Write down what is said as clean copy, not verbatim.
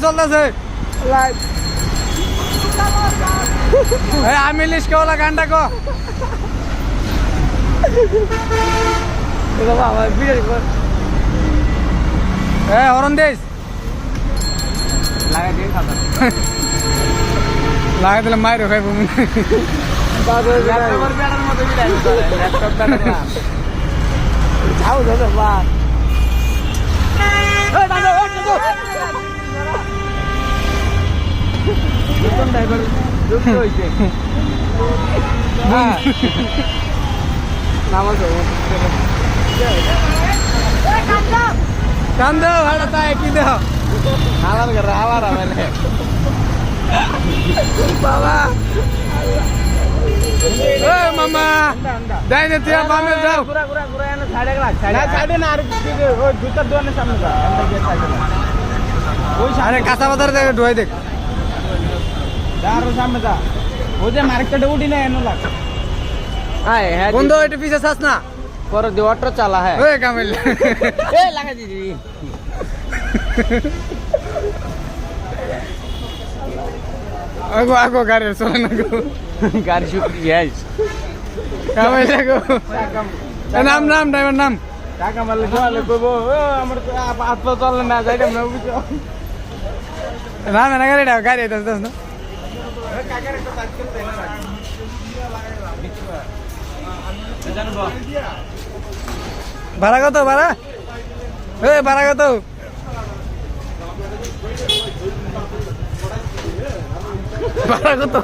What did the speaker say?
চলতেছে আমি লিস্টওয়ালা গানটা কো হরণ দিস লাগাই দিলে মায়ের খাইব কান্দ ভাড়া তাই কি দেহ আবার বাবা মামা যাই না তুই বামে যাও আরে কাঁচা বাজার থেকে ঢুয়াই দেখ সামনে যা ওই যে মার্কেটে উঠি না এনে লাগ বন্ধু একটু পিছে চাস না পরে দিয়ে অটো চালা হ্যাঁ ওই কামিল এ লাগা দিদি আগো আগো গাড়ি চলে না গো গাড়ি শুকিয়ে যাইস কামিল লাগো নাম নাম ড্রাইভার নাম টাকা মারলে চলে কইবো আমার তো হাত পা চলে না যাইতাম না বুঝছো না না গাড়িটা গাড়ি দাস দাস না কাকার একটা কাজ করতে না ভাড়া কত ভাড়া ভাড়া কত ভাড়া কত